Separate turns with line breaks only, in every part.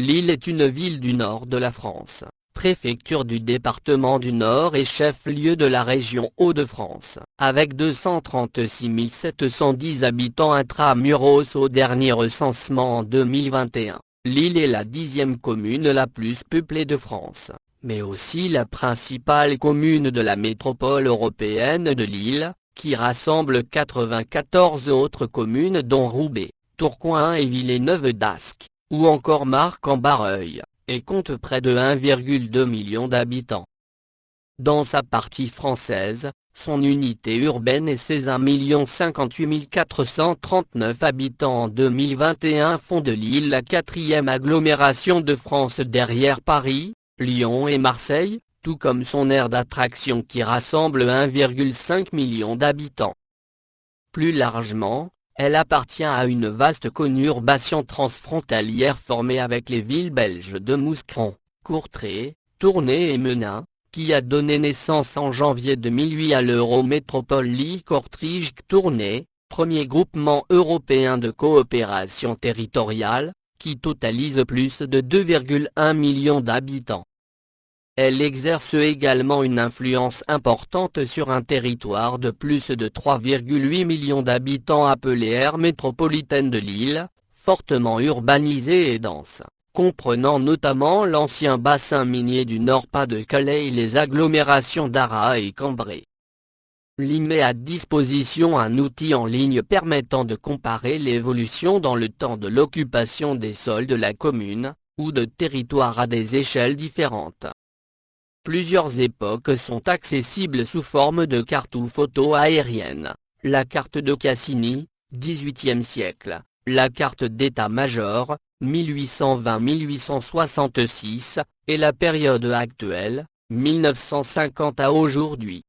Lille est une ville du nord de la France, préfecture du département du Nord et chef-lieu de la région Hauts-de-France, avec 236 710 habitants intramuros au dernier recensement en 2021. Lille est la 10e commune la plus peuplée de France, mais aussi la principale commune de la métropole européenne de Lille, qui rassemble 94 autres communes dont Roubaix, Tourcoing et Villeneuve-d'Ascq, ou encore Marcq-en-Barœul, et compte près de 1,2 million d'habitants. Dans sa partie française, son unité urbaine et ses 1 058 439 habitants en 2021 font de Lille la 4e agglomération de France derrière Paris, Lyon et Marseille, tout comme son aire d'attraction qui rassemble 1,5 million d'habitants. Plus largement, elle appartient à une vaste conurbation transfrontalière formée avec les villes belges de Mouscron, Courtrai, Tournai et Menin, qui a donné naissance en janvier 2008 à l'Eurométropole Lille-Kortrijk-Tournai, premier groupement européen de coopération territoriale, qui totalise plus de 2,1 millions d'habitants. Elle exerce également une influence importante sur un territoire de plus de 3,8 millions d'habitants appelé aire métropolitaine de Lille, fortement urbanisée et dense, comprenant notamment l'ancien bassin minier du Nord-Pas-de-Calais et les agglomérations d'Arras et Cambrai. Lille met à disposition un outil en ligne permettant de comparer l'évolution dans le temps de l'occupation des sols de la commune, ou de territoires à des échelles différentes. Plusieurs époques sont accessibles sous forme de cartes ou photos aériennes. La carte de Cassini, 18e siècle, la carte d'état-major, 1820-1866, et la période actuelle, 1950 à aujourd'hui.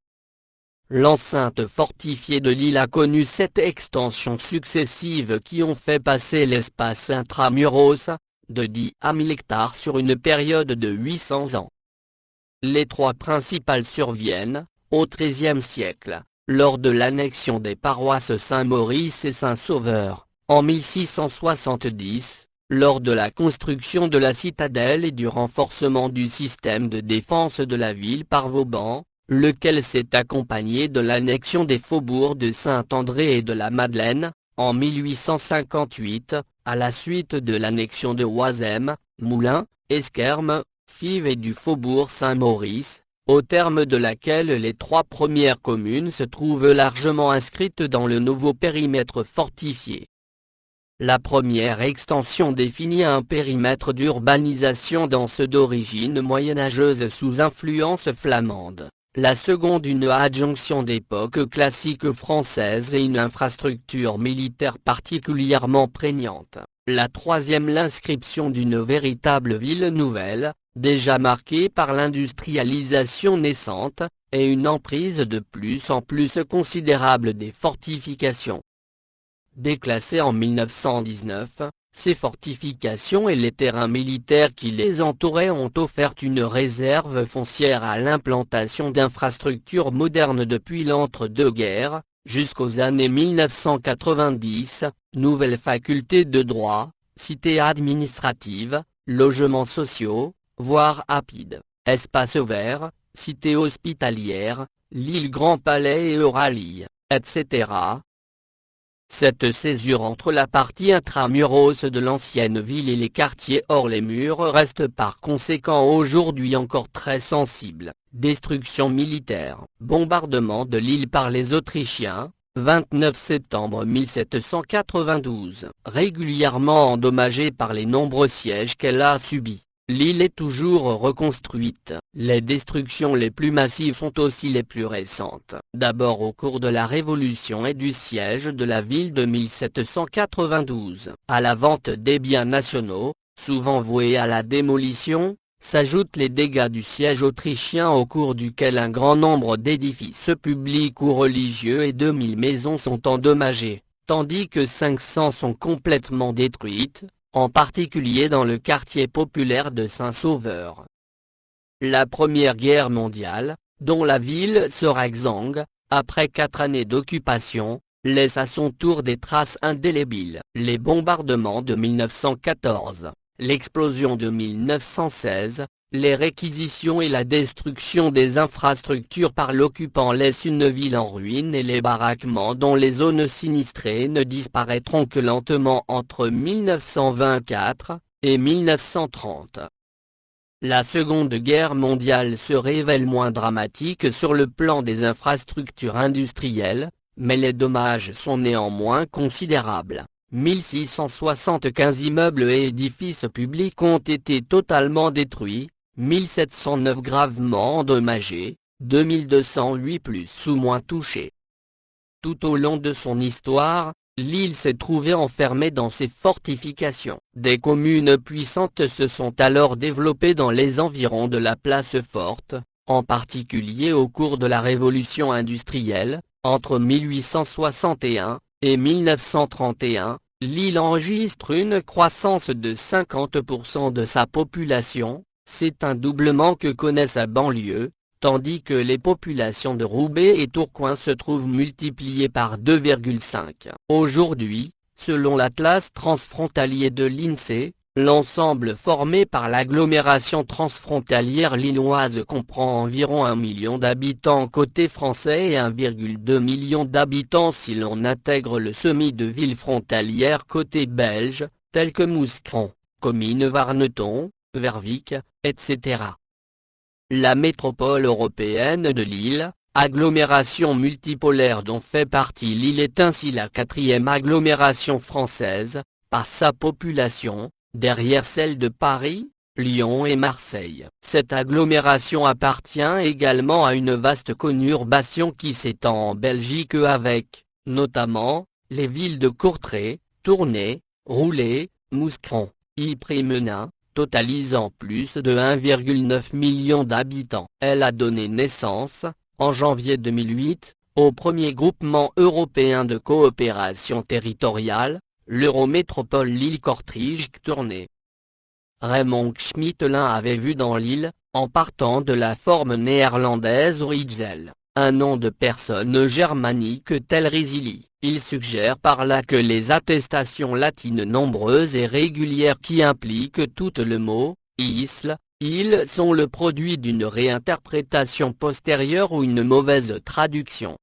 L'enceinte fortifiée de Lille a connu 7 extensions successives qui ont fait passer l'espace intramuros, de 10 à 1000 hectares sur une période de 800 ans. Les 3 principales surviennent, au XIIIe siècle, lors de l'annexion des paroisses Saint-Maurice et Saint-Sauveur, en 1670, lors de la construction de la citadelle et du renforcement du système de défense de la ville par Vauban, lequel s'est accompagné de l'annexion des faubourgs de Saint-André et de la Madeleine, en 1858, à la suite de l'annexion de Oisem, Moulins, Esquermes, Fives et du faubourg Saint-Maurice, au terme de laquelle les 3 premières communes se trouvent largement inscrites dans le nouveau périmètre fortifié. La première extension définit un périmètre d'urbanisation dense d'origine moyenâgeuse sous influence flamande, la seconde une adjonction d'époque classique française et une infrastructure militaire particulièrement prégnante, la troisième l'inscription d'une véritable ville nouvelle, déjà marquée par l'industrialisation naissante, et une emprise de plus en plus considérable des fortifications. Déclassées en 1919, ces fortifications et les terrains militaires qui les entouraient ont offert une réserve foncière à l'implantation d'infrastructures modernes depuis l'entre-deux-guerres, jusqu'aux années 1990, nouvelles facultés de droit, cités administratives, logements sociaux, voies rapides, espaces verts, cités hospitalières, Lille Grand Palais et Euralie, etc. Cette césure entre la partie intramuros de l'ancienne ville et les quartiers hors les murs reste par conséquent aujourd'hui encore très sensible. Destruction militaire. Bombardement de Lille par les Autrichiens, 29 septembre 1792. Régulièrement endommagée par les nombreux sièges qu'elle a subis, Lille est toujours reconstruite. Les destructions les plus massives sont aussi les plus récentes. D'abord au cours de la Révolution et du siège de la ville de 1792. À la vente des biens nationaux, souvent voués à la démolition, s'ajoutent les dégâts du siège autrichien au cours duquel un grand nombre d'édifices publics ou religieux et 2000 maisons sont endommagées, tandis que 500 sont complètement détruites, en particulier dans le quartier populaire de Saint-Sauveur. La Première Guerre mondiale, dont la ville sera exsangue, après 4 années d'occupation, laisse à son tour des traces indélébiles. Les bombardements de 1914, l'explosion de 1916, les réquisitions et la destruction des infrastructures par l'occupant laissent une ville en ruine et les baraquements dont les zones sinistrées ne disparaîtront que lentement entre 1924 et 1930. La Seconde Guerre mondiale se révèle moins dramatique sur le plan des infrastructures industrielles, mais les dommages sont néanmoins considérables. 1675 immeubles et édifices publics ont été totalement détruits, 1709 gravement endommagés, 2208 plus ou moins touchés. Tout au long de son histoire, l'île s'est trouvée enfermée dans ses fortifications. Des communes puissantes se sont alors développées dans les environs de la place forte, en particulier au cours de la Révolution industrielle, entre 1861 et 1931, l'île enregistre une croissance de 50% de sa population, c'est un doublement que connaît sa banlieue, tandis que les populations de Roubaix et Tourcoing se trouvent multipliées par 2,5. Aujourd'hui, selon l'Atlas transfrontalier de l'INSEE, l'ensemble formé par l'agglomération transfrontalière lilloise comprend environ 1 million d'habitants côté français et 1,2 million d'habitants si l'on intègre le semi de villes frontalières côté belge, telles que Mouscron, Comines Warneton, Verviers, etc. La métropole européenne de Lille, agglomération multipolaire dont fait partie Lille est ainsi la 4e agglomération française, par sa population, derrière celle de Paris, Lyon et Marseille. Cette agglomération appartient également à une vaste conurbation qui s'étend en Belgique avec, notamment, les villes de Courtrai, Tournai, Roulet, Mouscron, Ypres-Menin, totalisant plus de 1,9 million d'habitants. Elle a donné naissance, en janvier 2008, au premier groupement européen de coopération territoriale, l'Eurométropole Lille-Kortrijk-Tournai. Raymond Schmittelin avait vu dans l'île, en partant de la forme néerlandaise Rijssel, un nom de personne germanique tel Rizili. Il suggère par là que les attestations latines nombreuses et régulières qui impliquent tout le mot « isle » île sont le produit d'une réinterprétation postérieure ou une mauvaise traduction.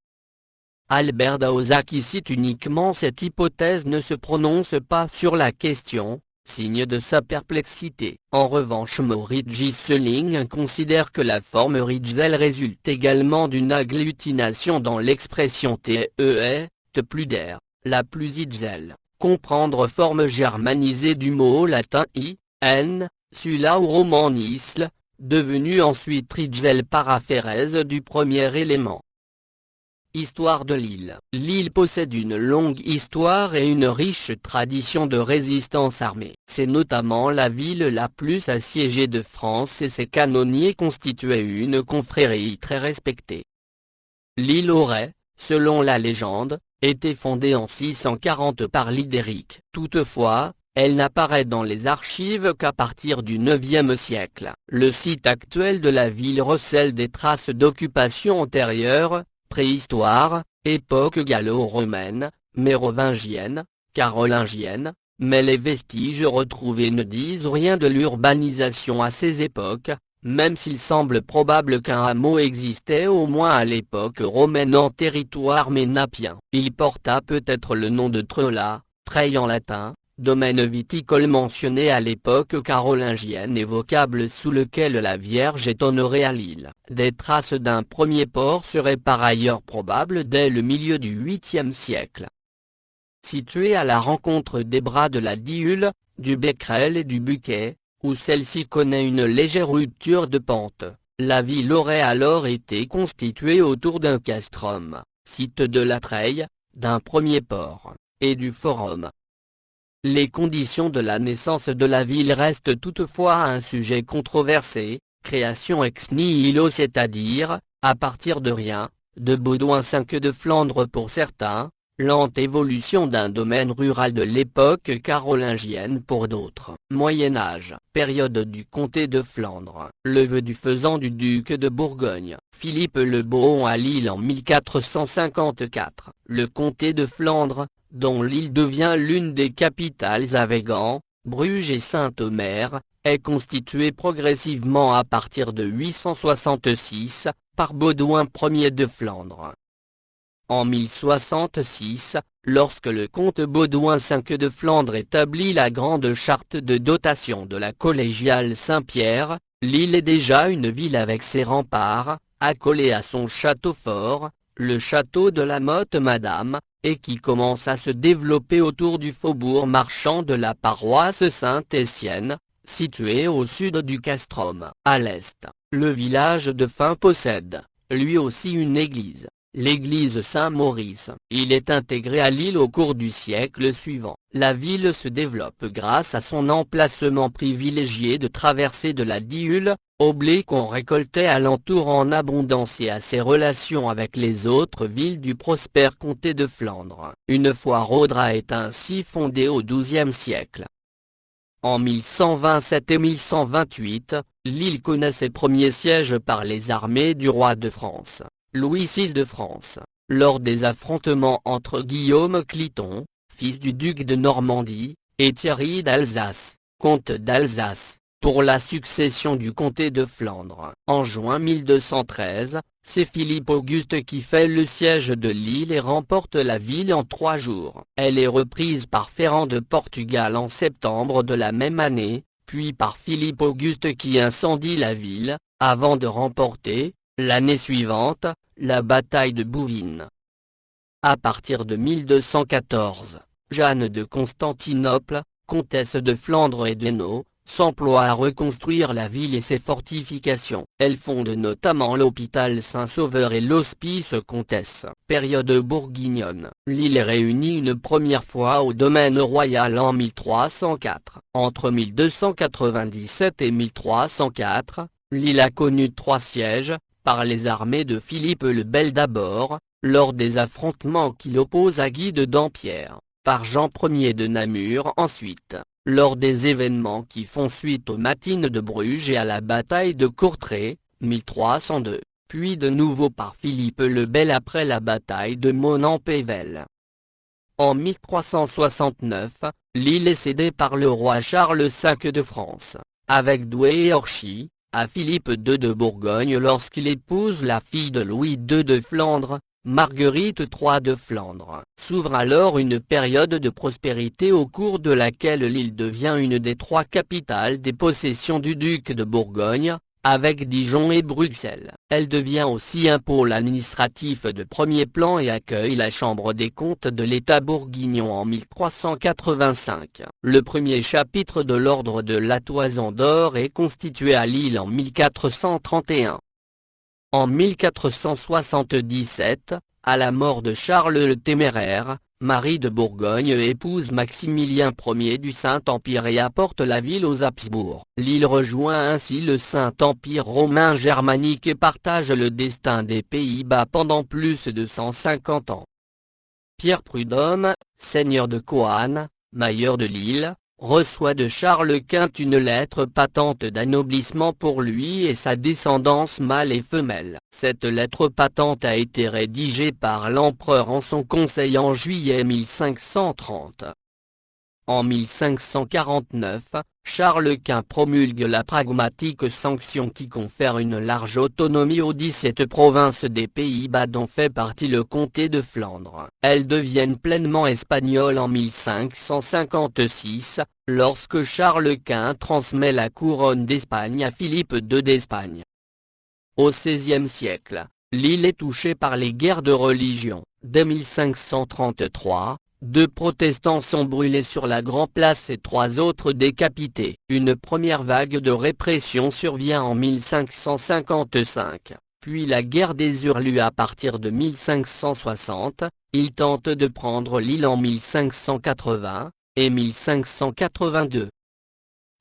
Albert Daosa qui cite uniquement cette hypothèse ne se prononce pas sur la question, signe de sa perplexité. En revanche Maurice Gisseling considère que la forme Rijssel résulte également d'une agglutination dans l'expression TEE, plus d'air, la plus Ijssel, comprendre forme germanisée du mot latin I, N, Sula ou roman isle, devenu ensuite Rijssel paraphérèse du premier élément. Histoire de l'île. L'île possède une longue histoire et une riche tradition de résistance armée. C'est notamment la ville la plus assiégée de France et ses canonniers constituaient une confrérie très respectée. L'île aurait, selon la légende, été fondée en 640 par Lidéric. Toutefois, elle n'apparaît dans les archives qu'à partir du IXe siècle. Le site actuel de la ville recèle des traces d'occupation antérieure, préhistoire, époque gallo-romaine, mérovingienne, carolingienne, mais les vestiges retrouvés ne disent rien de l'urbanisation à ces époques, même s'il semble probable qu'un hameau existait au moins à l'époque romaine en territoire ménapien. Il porta peut-être le nom de Trola, treil en latin, domaine viticole mentionné à l'époque carolingienne et vocable sous lequel la Vierge est honorée à Lille. Des traces d'un premier port seraient par ailleurs probables dès le milieu du 8e siècle. Située à la rencontre des bras de la Dieule, du Becquerel et du Buquet, où celle-ci connaît une légère rupture de pente, la ville aurait alors été constituée autour d'un castrum, site de la Treille, d'un premier port, et du forum. Les conditions de la naissance de la ville restent toutefois un sujet controversé, création ex nihilo c'est-à-dire, à partir de rien, de Baudouin V de Flandre pour certains, lente évolution d'un domaine rural de l'époque carolingienne pour d'autres. Moyen-Âge, période du comté de Flandre, levée du faisan du duc de Bourgogne, Philippe le Bohon à Lille en 1454. Le comté de Flandre, dont l'île devient l'une des capitales avec Gand, Bruges et Saint-Omer, est constituée progressivement à partir de 866, par Baudouin Ier de Flandre. En 1066, lorsque le comte Baudouin V de Flandre établit la grande charte de dotation de la collégiale Saint-Pierre, l'île est déjà une ville avec ses remparts, accolée à son château fort, le château de la Motte-Madame, et qui commence à se développer autour du faubourg marchand de la paroisse Saint-Étienne, situé au sud du castrum. À l'est, le village de Fin possède, lui aussi une église, l'église Saint-Maurice. Il est intégré à l'île au cours du siècle suivant. La ville se développe grâce à son emplacement privilégié de traversée de la Dieule, au blé qu'on récoltait alentour en abondance et à ses relations avec les autres villes du prospère comté de Flandre. Une fois Raudras est ainsi fondée au XIIe siècle. En 1127 et 1128, l'île connaît ses premiers sièges par les armées du roi de France, Louis VI de France, lors des affrontements entre Guillaume Cliton, fils du duc de Normandie, et Thierry d'Alsace, comte d'Alsace, pour la succession du comté de Flandre. En juin 1213, c'est Philippe Auguste qui fait le siège de l'île et remporte la ville en 3 jours. Elle est reprise par Ferrand de Portugal en septembre de la même année, puis par Philippe Auguste qui incendie la ville, avant de remporter, l'année suivante, la bataille de Bouvines. À partir de 1214, Jeanne de Constantinople, comtesse de Flandre et d'Hainaut, s'emploie à reconstruire la ville et ses fortifications. Elle fonde notamment l'hôpital Saint-Sauveur et l'hospice Comtesse. Période bourguignonne. L'île est réunie une première fois au domaine royal en 1304. Entre 1297 et 1304, l'île a connu 3 sièges, par les armées de Philippe le Bel d'abord, lors des affrontements qui l'opposent à Guy de Dampierre, par Jean Ier de Namur ensuite, lors des événements qui font suite aux matines de Bruges et à la bataille de Courtrai, 1302, puis de nouveau par Philippe le Bel après la bataille de Monan-Pével. En 1369, l'île est cédée par le roi Charles V de France, avec Douai et Orchy, à Philippe II de Bourgogne lorsqu'il épouse la fille de Louis II de Flandre, Marguerite III de Flandre. S'ouvre alors une période de prospérité au cours de laquelle l'île devient une des 3 capitales des possessions du duc de Bourgogne, avec Dijon et Bruxelles. Elle devient aussi un pôle administratif de premier plan et accueille la Chambre des comptes de l'État bourguignon en 1385. Le premier chapitre de l'ordre de la Toison d'Or est constitué à Lille en 1431. En 1477, à la mort de Charles le Téméraire, Marie de Bourgogne épouse Maximilien Ier du Saint-Empire et apporte la ville aux Habsbourg. L'île rejoint ainsi le Saint-Empire romain germanique et partage le destin des Pays-Bas pendant plus de 150 ans. Pierre Prudhomme, seigneur de Coanne, mailleur de l'île, reçoit de Charles Quint une lettre patente d'anoblissement pour lui et sa descendance mâle et femelle. Cette lettre patente a été rédigée par l'empereur en son conseil en juillet 1530. En 1549, Charles Quint promulgue la pragmatique sanction qui confère une large autonomie aux 17 provinces des Pays-Bas dont fait partie le comté de Flandre. Elles deviennent pleinement espagnoles en 1556, lorsque Charles Quint transmet la couronne d'Espagne à Philippe II d'Espagne. Au XVIe siècle, l'île est touchée par les guerres de religion. Dès 1533, 2 protestants sont brûlés sur la Grand Place et 3 autres décapités. Une première vague de répression survient en 1555, puis la guerre des Hurlus à partir de 1560, ils tentent de prendre l'île en 1580, et 1582.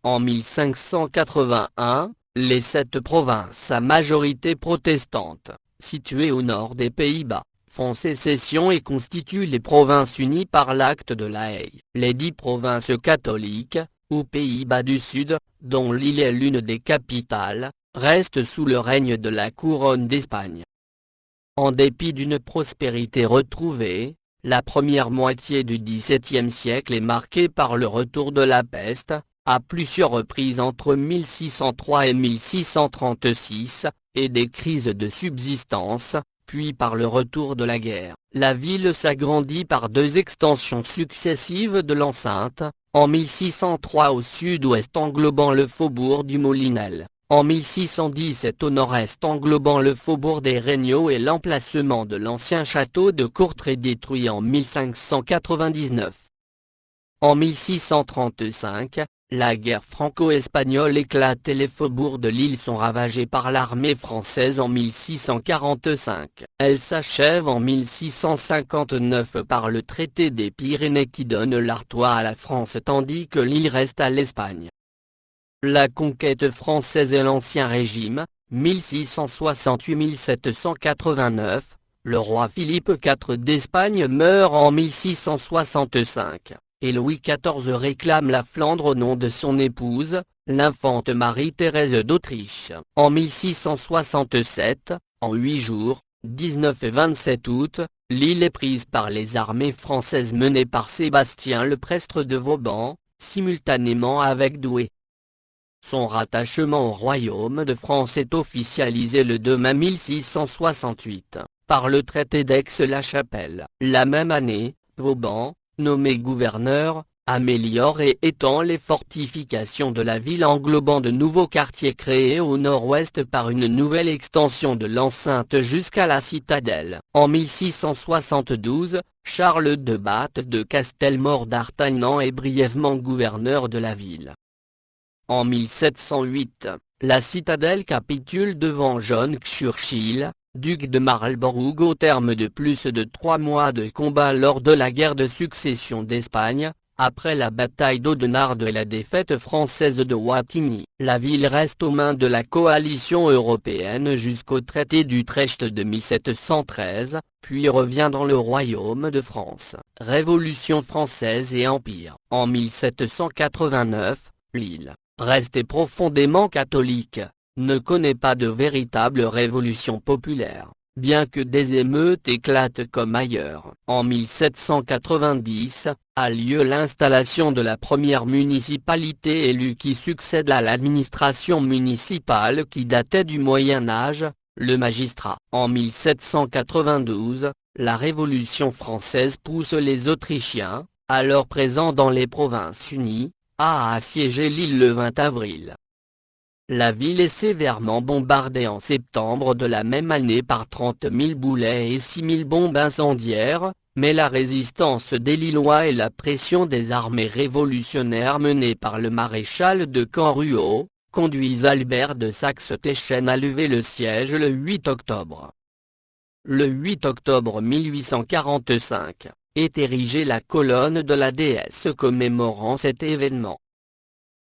En 1581, les 7 provinces à majorité protestante, situées au nord des Pays-Bas, font sécession et constituent les Provinces unies par l'acte de La Haye. Les 10 provinces catholiques, ou Pays-Bas du Sud, dont l'île est l'une des capitales, restent sous le règne de la couronne d'Espagne. En dépit d'une prospérité retrouvée, La première moitié du XVIIe siècle est marquée par le retour de la peste, à plusieurs reprises entre 1603 et 1636, et des crises de subsistance, puis par le retour de la guerre. La ville s'agrandit par deux extensions successives de l'enceinte, en 1603 au sud-ouest englobant le faubourg du Molinel, en 1617 au nord-est englobant le faubourg des Regnault et l'emplacement de l'ancien château de Courtrai détruit en 1599. En 1635, la guerre franco-espagnole éclate et les faubourgs de l'île sont ravagés par l'armée française en 1645. Elle s'achève en 1659 par le traité des Pyrénées qui donne l'Artois à la France tandis que l'île reste à l'Espagne. La conquête française et l'Ancien Régime, 1668-1789, le roi Philippe IV d'Espagne meurt en 1665, et Louis XIV réclame la Flandre au nom de son épouse, l'infante Marie-Thérèse d'Autriche. En 1667, en 8 jours, 19 et 27 août, l'île est prise par les armées françaises menées par Sébastien le Prestre de Vauban, simultanément avec Douai. Son rattachement au royaume de France est officialisé le 2 mai 1668, par le traité d'Aix-la-Chapelle. La même année, Vauban, nommé gouverneur, améliore et étend les fortifications de la ville englobant de nouveaux quartiers créés au nord-ouest par une nouvelle extension de l'enceinte jusqu'à la citadelle. En 1672, Charles de Batz de Castelmort d'Artagnan est brièvement gouverneur de la ville. En 1708, la citadelle capitule devant John Churchill, duc de Marlborough au terme de plus de 3 mois de combat lors de la guerre de succession d'Espagne, après la bataille d'Audenarde et la défaite française de Wattignies. La ville reste aux mains de la coalition européenne jusqu'au traité d'Utrecht de 1713, puis revient dans le royaume de France. Révolution française et Empire. En 1789, l'île, restée profondément catholique, ne connaît pas de véritable révolution populaire, bien que des émeutes éclatent comme ailleurs. En 1790, a lieu l'installation de la première municipalité élue qui succède à l'administration municipale qui datait du Moyen Âge, le magistrat. En 1792, la Révolution française pousse les Autrichiens, alors présents dans les Provinces-Unies, à assiéger l'île le 20 avril. La ville est sévèrement bombardée en septembre de la même année par 30 000 boulets et 6 000 bombes incendiaires, mais la résistance des Lillois et la pression des armées révolutionnaires menées par le maréchal de camp Ruault, conduisent Albert de Saxe-Teschen à lever le siège le 8 octobre. Le 8 octobre 1845, est érigée la colonne de la déesse commémorant cet événement.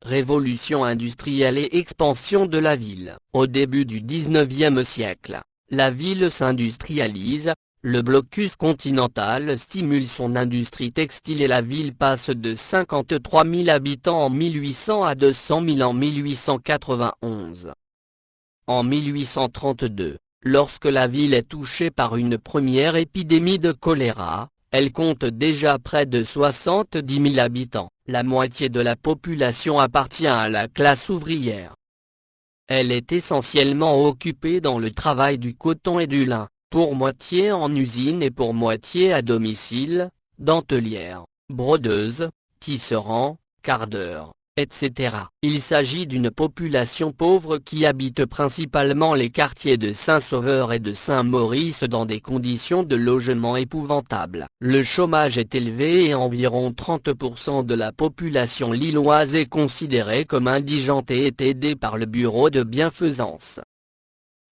Révolution industrielle et expansion de la ville. Au début du XIXe siècle, la ville s'industrialise, le blocus continental stimule son industrie textile et la ville passe de 53 000 habitants en 1800 à 200 000 en 1891. En 1832, lorsque la ville est touchée par une première épidémie de choléra, elle compte déjà près de 70 000 habitants. La moitié de la population appartient à la classe ouvrière. Elle est essentiellement occupée dans le travail du coton et du lin, pour moitié en usine et pour moitié à domicile, dentelière, brodeuse, tisserand, cardeur, etc. Il s'agit d'une population pauvre qui habite principalement les quartiers de Saint-Sauveur et de Saint-Maurice dans des conditions de logement épouvantables. Le chômage est élevé et environ 30% de la population lilloise est considérée comme indigente et est aidée par le bureau de bienfaisance.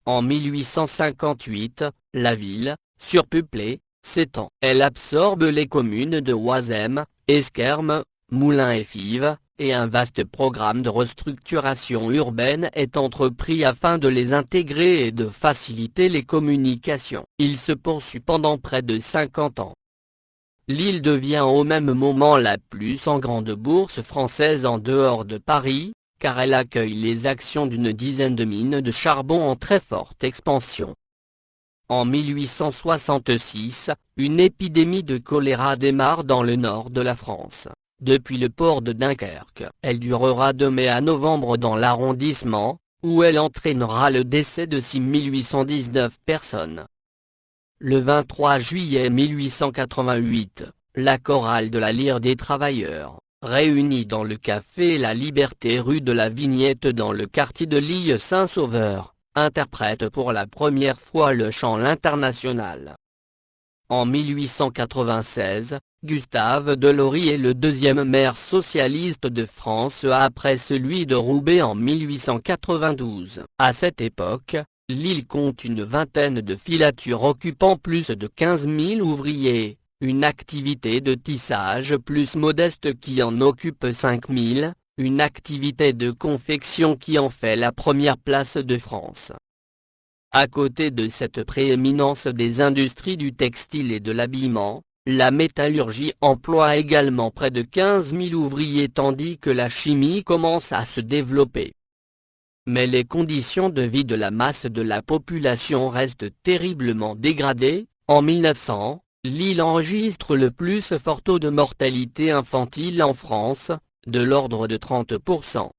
En 1858, la ville, surpeuplée, s'étend. Elle absorbe les communes de Oisem, Esquermes, Moulins et Fives, et un vaste programme de restructuration urbaine est entrepris afin de les intégrer et de faciliter les communications. Il se poursuit pendant près de 50 ans. L'île devient au même moment la plus grande bourse française en dehors de Paris, car elle accueille les actions d'une dizaine de mines de charbon en très forte expansion. En 1866, une épidémie de choléra démarre dans le nord de la France. Depuis le port de Dunkerque, elle durera de mai à novembre dans l'arrondissement, où elle entraînera le décès de 6819 personnes. Le 23 juillet 1888, la chorale de la Lyre des Travailleurs, réunie dans le café La Liberté rue de la Vignette dans le quartier de L'Île-Saint-Sauveur, interprète pour la première fois le chant L'Internationale. En 1896, Gustave Delory est le deuxième maire socialiste de France après celui de Roubaix en 1892. À cette époque, l'île compte une vingtaine de filatures occupant plus de 15 000 ouvriers, une activité de tissage plus modeste qui en occupe 5 000, une activité de confection qui en fait la première place de France. À côté de cette prééminence des industries du textile et de l'habillement, la métallurgie emploie également près de 15 000 ouvriers tandis que la chimie commence à se développer. Mais les conditions de vie de la masse de la population restent terriblement dégradées. En 1900, l'île enregistre le plus fort taux de mortalité infantile en France, de l'ordre de 30%.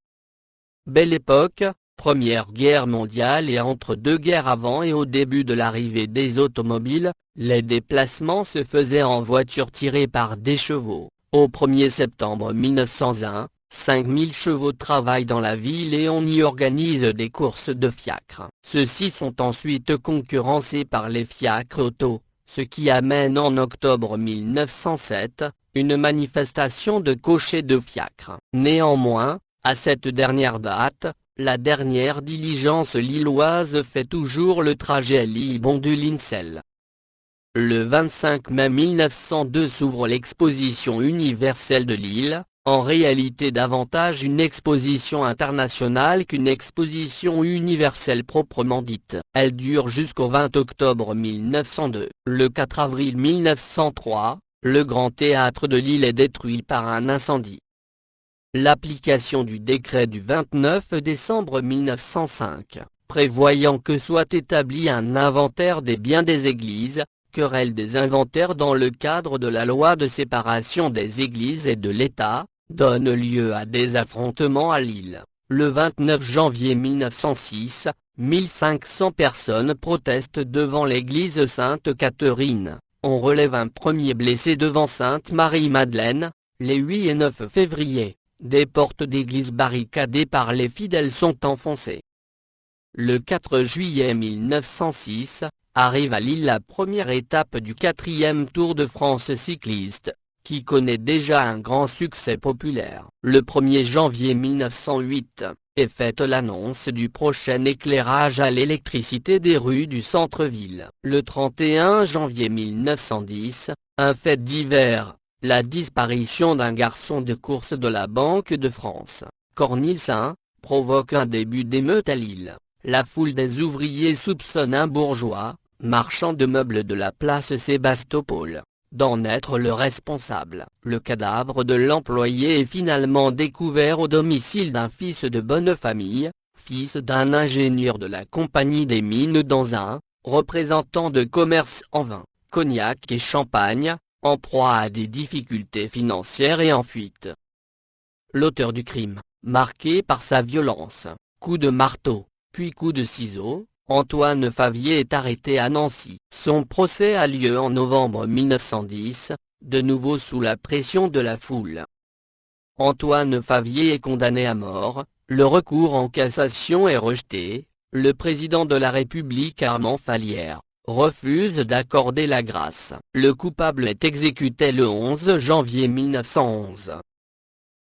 Belle époque, Première Guerre mondiale et entre deux guerres avant et au début de l'arrivée des automobiles, les déplacements se faisaient en voiture tirée par des chevaux. Au 1er septembre 1901, 5000 chevaux travaillent dans la ville et on y organise des courses de fiacres. Ceux-ci sont ensuite concurrencés par les fiacres auto, ce qui amène en octobre 1907, une manifestation de cochers de fiacres. Néanmoins, à cette dernière date, la dernière diligence lilloise fait toujours le trajet Lille-Bondy-Lincel. Le 25 mai 1902 s'ouvre l'exposition universelle de Lille, en réalité davantage une exposition internationale qu'une exposition universelle proprement dite. Elle dure jusqu'au 20 octobre 1902. Le 4 avril 1903, le Grand Théâtre de Lille est détruit par un incendie. L'application du décret du 29 décembre 1905, prévoyant que soit établi un inventaire des biens des églises, querelle des inventaires dans le cadre de la loi de séparation des églises et de l'État, donne lieu à des affrontements à Lille. Le 29 janvier 1906, 1500 personnes protestent devant l'église Sainte-Catherine. On relève un premier blessé devant Sainte-Marie-Madeleine. Les 8 et 9 février, des portes d'église barricadées par les fidèles sont enfoncées. Le 4 juillet 1906, arrive à Lille la première étape du 4e Tour de France cycliste, qui connaît déjà un grand succès populaire. Le 1er janvier 1908, est faite l'annonce du prochain éclairage à l'électricité des rues du centre-ville. Le 31 janvier 1910, un fait divers. La disparition d'un garçon de course de la Banque de France, Cornilsin, provoque un début d'émeute à Lille. La foule des ouvriers soupçonne un bourgeois, marchand de meubles de la place Sébastopol, d'en être le responsable. Le cadavre de l'employé est finalement découvert au domicile d'un fils de bonne famille, fils d'un ingénieur de la Compagnie des Mines d'Anzin, représentant de commerce en vin, cognac et champagne, en proie à des difficultés financières et en fuite. L'auteur du crime, marqué par sa violence, coup de marteau, puis coup de ciseau, Antoine Favier est arrêté à Nancy. Son procès a lieu en novembre 1910, de nouveau sous la pression de la foule. Antoine Favier est condamné à mort, le recours en cassation est rejeté, le président de la République Armand Fallières refuse d'accorder la grâce. Le coupable est exécuté le 11 janvier 1911.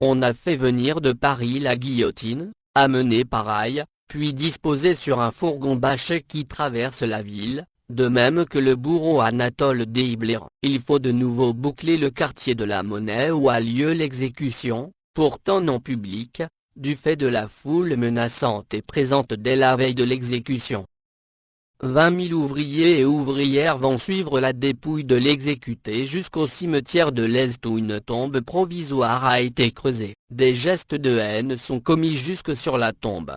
On a fait venir de Paris la guillotine, amenée par rail, puis disposée sur un fourgon bâché qui traverse la ville, de même que le bourreau Anatole Deibler. Il faut de nouveau boucler le quartier de la Monnaie où a lieu l'exécution, pourtant non publique, du fait de la foule menaçante et présente dès la veille de l'exécution. 20 000 ouvriers et ouvrières vont suivre la dépouille de l'exécuté jusqu'au cimetière de l'Est où une tombe provisoire a été creusée. Des gestes de haine sont commis jusque sur la tombe.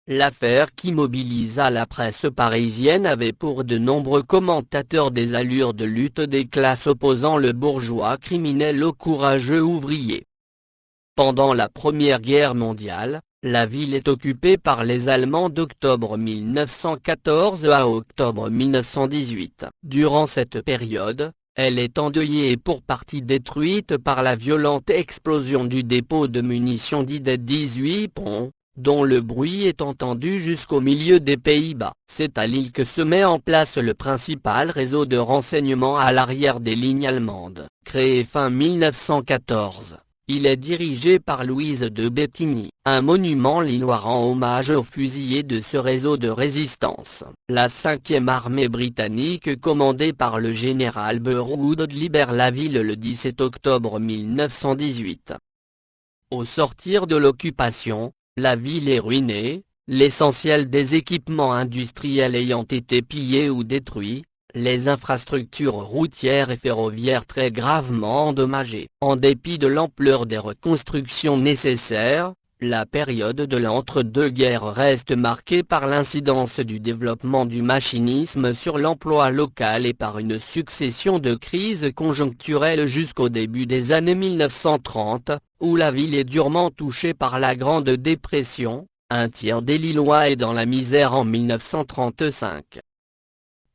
L'affaire qui mobilisa la presse parisienne avait pour de nombreux commentateurs des allures de lutte des classes opposant le bourgeois criminel au courageux ouvrier. Pendant la Première Guerre mondiale, la ville est occupée par les Allemands d'octobre 1914 à octobre 1918. Durant cette période, elle est endeuillée et pour partie détruite par la violente explosion du dépôt de munitions dit des 18 ponts, dont le bruit est entendu jusqu'au milieu des Pays-Bas. C'est à Lille que se met en place le principal réseau de renseignement à l'arrière des lignes allemandes. Créé fin 1914, il est dirigé par Louise de Bettigny. Un monument lillois rend hommage aux fusillés de ce réseau de résistance. La 5e armée britannique commandée par le général Burwood libère la ville le 17 octobre 1918. Au sortir de l'occupation, la ville est ruinée, l'essentiel des équipements industriels ayant été pillés ou détruits, les infrastructures routières et ferroviaires très gravement endommagées. En dépit de l'ampleur des reconstructions nécessaires, la période de l'entre-deux-guerres reste marquée par l'incidence du développement du machinisme sur l'emploi local et par une succession de crises conjoncturelles jusqu'au début des années 1930, où la ville est durement touchée par la Grande Dépression. Un tiers des Lillois est dans la misère en 1935.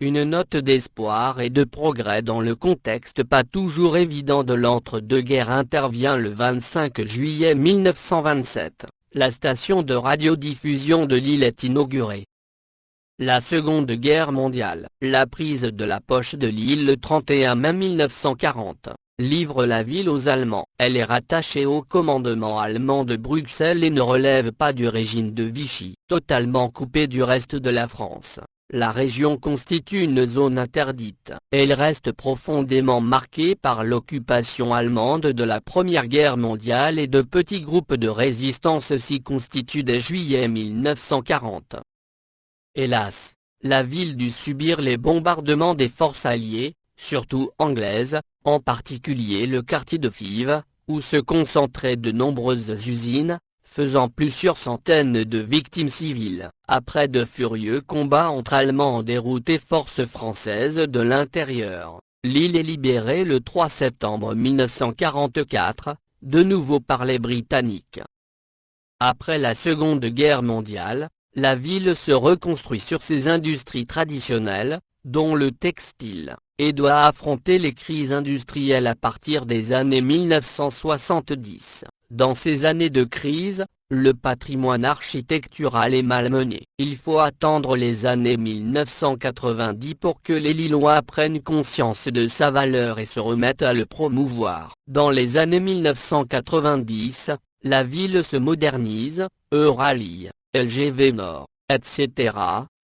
Une note d'espoir et de progrès dans le contexte pas toujours évident de l'entre-deux-guerres intervient le 25 juillet 1927. La station de radiodiffusion de Lille est inaugurée. La Seconde Guerre mondiale, la prise de la poche de Lille le 31 mai 1940, livre la ville aux Allemands. Elle est rattachée au commandement allemand de Bruxelles et ne relève pas du régime de Vichy. Totalement coupée du reste de la France, la région constitue une zone interdite. Elle reste profondément marquée par l'occupation allemande de la Première Guerre mondiale et de petits groupes de résistance s'y constituent dès juillet 1940. Hélas, la ville dut subir les bombardements des forces alliées, surtout anglaises, en particulier le quartier de Fives, où se concentraient de nombreuses usines, faisant plusieurs centaines de victimes civiles. Après de furieux combats entre Allemands en route et forces françaises de l'intérieur, Lille est libérée le 3 septembre 1944, de nouveau par les Britanniques. Après la Seconde Guerre mondiale, la ville se reconstruit sur ses industries traditionnelles, dont le textile, et doit affronter les crises industrielles à partir des années 1970. Dans ces années de crise, le patrimoine architectural est malmené. Il faut attendre les années 1990 pour que les Lillois prennent conscience de sa valeur et se remettent à le promouvoir. Dans les années 1990, la ville se modernise, Euralie, LGV Nord, etc.,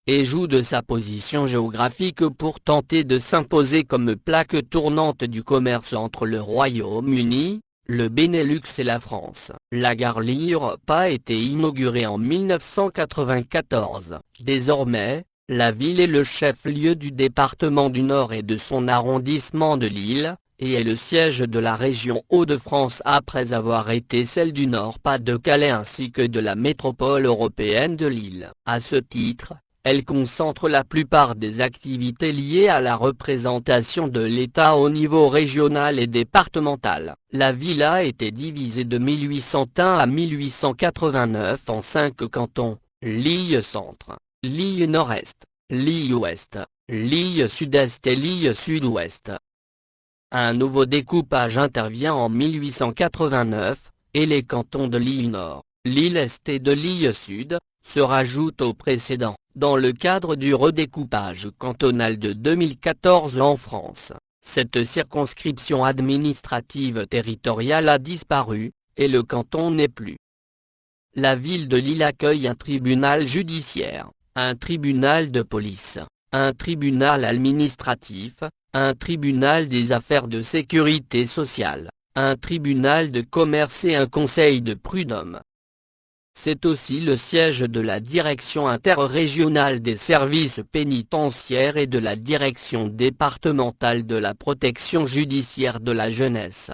et joue de sa position géographique pour tenter de s'imposer comme plaque tournante du commerce entre le Royaume-Uni, le Benelux et la France. La gare Lille-Europe a été inaugurée en 1994. Désormais, la ville est le chef-lieu du département du Nord et de son arrondissement de Lille, et est le siège de la région Hauts-de-France après avoir été celle du Nord-Pas-de-Calais ainsi que de la métropole européenne de Lille. À ce titre, elle concentre la plupart des activités liées à la représentation de l'État au niveau régional et départemental. La ville a été divisée de 1801 à 1889 en 5 cantons, Lille Centre, Lille Nord-Est, Lille Ouest, Lille Sud-Est et Lille Sud-Ouest. Un nouveau découpage intervient en 1889, et les cantons de Lille Nord, Lille Est et de Lille Sud se rajoutent au précédent. Dans le cadre du redécoupage cantonal de 2014 en France, cette circonscription administrative territoriale a disparu, et le canton n'est plus. La ville de Lille accueille un tribunal judiciaire, un tribunal de police, un tribunal administratif, un tribunal des affaires de sécurité sociale, un tribunal de commerce et un conseil de prud'homme. C'est aussi le siège de la direction interrégionale des services pénitentiaires et de la direction départementale de la protection judiciaire de la jeunesse.